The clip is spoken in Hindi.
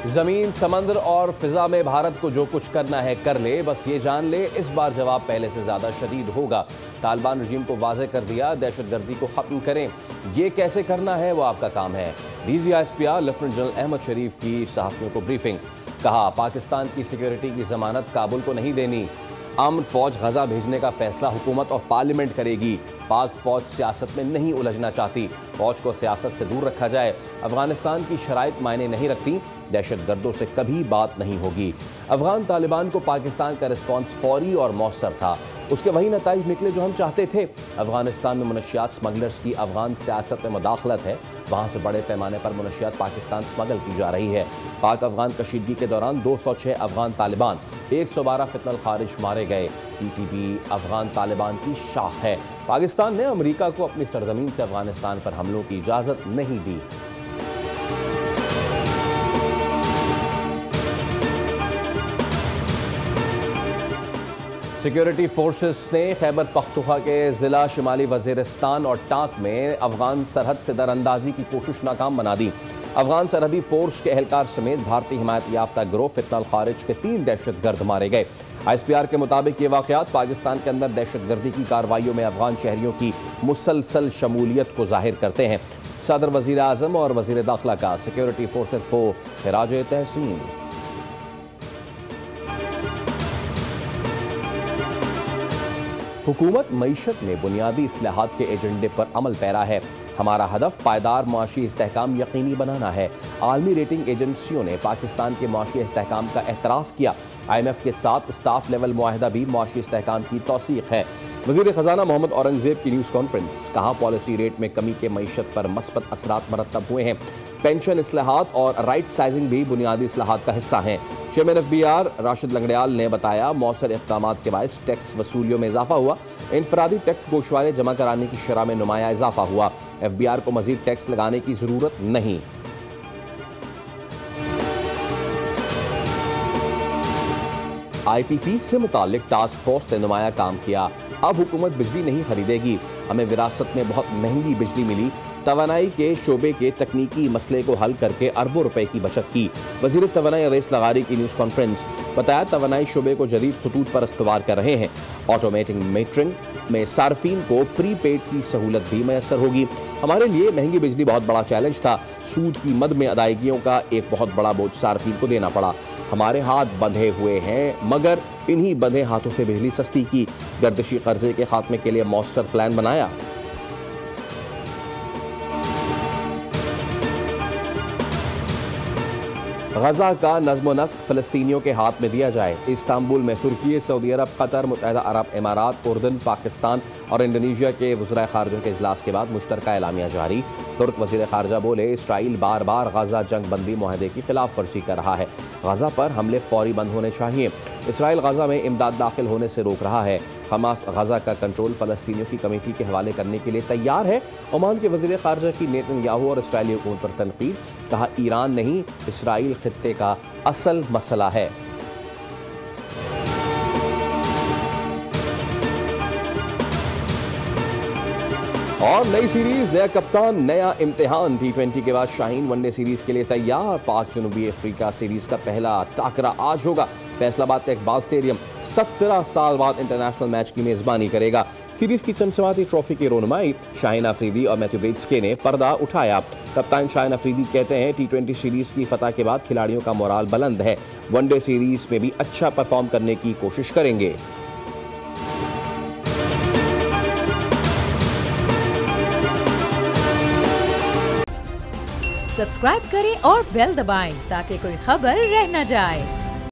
जमीन, समंदर और फिजा में भारत को जो कुछ करना है कर ले, बस ये जान ले इस बार जवाब पहले से ज्यादा शदीद होगा। तालिबान रजीम को वाज़े कर दिया, दहशतगर्दी को खत्म करें। ये कैसे करना है वो आपका काम है। DGISPR लेफ्टिनेंट जनरल अहमद शरीफ की सहाफ़ियों को ब्रीफिंग। कहा, पाकिस्तान की सिक्योरिटी की जमानत काबुल को नहीं देनी। आर्म्ड फौज गजा भेजने का फैसला हुकूमत और पार्लियामेंट करेगी। पाक फौज सियासत में नहीं उलझना चाहती, फौज को सियासत से दूर रखा जाए। अफगानिस्तान की शराइत मायने नहीं रखती, दहशतगर्दों से कभी बात नहीं होगी। अफगान तालिबान को पाकिस्तान का रिस्पॉन्स फौरी और मौसर था, उसके वही नताइज निकले जो हम चाहते थे। अफगानिस्तान में मनशियात स्मगलर्स की अफगान सियासत में मुदाखलत है, वहाँ से बड़े पैमाने पर मनशियात पाकिस्तान स्मगल की जा रही है। पाक अफगान कशीदगी के दौरान 206 अफगान तालिबान, 112 फितनल खारिज मारे गए। TTP अफगान तालिबान की शाख है। पाकिस्तान ने अमेरिका को अपनी सरजमीन से अफगानिस्तान पर हमलों की इजाज़त नहीं दी। सिक्योरिटी फोर्सेस ने खैबर पख्तूनख्वा के ज़िला शिमाली वज़ीरिस्तान और टाक में अफगान सरहद से दरअंदाजी की कोशिश नाकाम बना दी। अफगान सरहदी फोर्स के एहलकार समेत भारतीय हिमायत याफ्ता गिरोह फितनल खारिज के 3 दहशतगर्द मारे गए। ISPR के मुताबिक ये वाक़यात पाकिस्तान के अंदर दहशतगर्दी की कार्रवाइयों में अफगान शहरियों की मुसलसल शमूलियत को जाहिर करते हैं। सदर वज़ीर आज़म और वज़ीर दाखिला का सिक्योरिटी फोर्सेस को खिराज तहसीन। हुकूमत मईशत में बुनियादी इस्लाहात के एजेंडे पर अमल पैरा है। हमारा हदफ पायदार मुआशी इस्तेहकाम यकीनी बनाना है। आलमी रेटिंग एजेंसियों ने पाकिस्तान के मुआशी इस्तेहकाम का एतराफ़ किया। IMF के साथ स्टाफ लेवल मुआहिदा भी मुआशी इस्तेहकाम की तौसीक़ है। वज़ीर ख़ज़ाना मोहम्मद औरंगज़ेब की न्यूज़ कॉन्फ्रेंस। कहा, पॉलिसी रेट में कमी के मईशत पर मस्बत असरात मरतब हुए हैं। पेंशन इस्लाहात और राइट साइजिंग भी बुनियादी इस्लाहात का हिस्सा हैं। चेयरमैन FBR राशिद लंगड़ियाल ने बताया, मौसर इक़दामात के बायस टैक्स वसूलियों में इजाफा हुआ। इनफरादी टैक्स गोशवारे जमा कराने की शरह में नुमाया इजाफा हुआ। FBR को मज़ीद टैक्स लगाने की ज़रूरत नहीं। IPP से मुतालिक टास्क फोर्स ने नुमाया काम किया। अब हुकूमत बिजली नहीं खरीदेगी, हमें विरासत में बहुत महंगी बिजली मिली। तवानाई के शोबे के तकनीकी मसले को हल करके अरबों रुपए की बचत की। वज़ीर तवानाई अवैस लगारी की न्यूज़ कॉन्फ्रेंस। बताया, तवानाई शोबे को जदीद खतूत पर इस्तवार कर रहे हैं। ऑटोमेटिक मीटरिंग में सार्फिन को प्री पेड की सहूलत भी मैसर होगी। हमारे लिए महंगी बिजली बहुत बड़ा चैलेंज था। सूद की मद में अदायगियों का एक बहुत बड़ा बोझ सार्फिन को देना पड़ा। हमारे हाथ बंधे हुए हैं, मगर इन्हीं बंधे हाथों से बिजली सस्ती की। गर्दिशी कर्जे के खात्मे के लिए मौसर प्लान बनाया। गजा का नज़्म नस्क फ़लस्तीनियों के हाथ में दिया जाए। इस्तांबुल में तुर्की, सऊदी अरब, कतर, मुत्तहिदा अरब इमारात, उर्दन, पाकिस्तान और इंडोनेशिया के वज़राए ख़ारजा के इजलास के बाद मुश्तरका एलामिया जारी। तुर्क वज़ीर ख़ारजा बोले, इसराइल बार बार गजा जंग बंदी मुआहदे की खिलाफ वर्जी कर रहा है। गजा पर हमले फौरी बंद होने चाहिए। इसराइल गजा में इमदाद दाखिल होने से रोक रहा है। हमास गजा का कंट्रोल फ़लस्तीनियों की कमेटी के हवाले करने के लिए तैयार है। ओमान के वज़ीर ख़ारजा की नेतन्याहू और इसराइली हुकूमत पर तनकीद। कहा, ईरान नहीं, इसराइल खित्ते का असल मसला है। और नई सीरीज, नया कप्तान, नया इम्तिहान। T20 के बाद शाहीन वनडे सीरीज के लिए तैयार। पाक जनूबी अफ्रीका सीरीज का पहला टाकरा आज होगा। फैसलाबाद का इकबाल स्टेडियम 17 साल बाद इंटरनेशनल मैच की मेजबानी करेगा। सीरीज की चमचमाती ट्रॉफी की रोनुमाई शाहीन अफरीदी और मैथ्यू बेट्सके ने पर्दा उठाया। कप्तान शाहीन अफरीदी कहते हैं, T20 सीरीज की फतह के बाद खिलाड़ियों का मोराल बुलंद है। वनडे सीरीज में भी अच्छा परफॉर्म करने की कोशिश करेंगे। सब्सक्राइब करें और बेल दबाएं ताकि कोई खबर रह न जाए।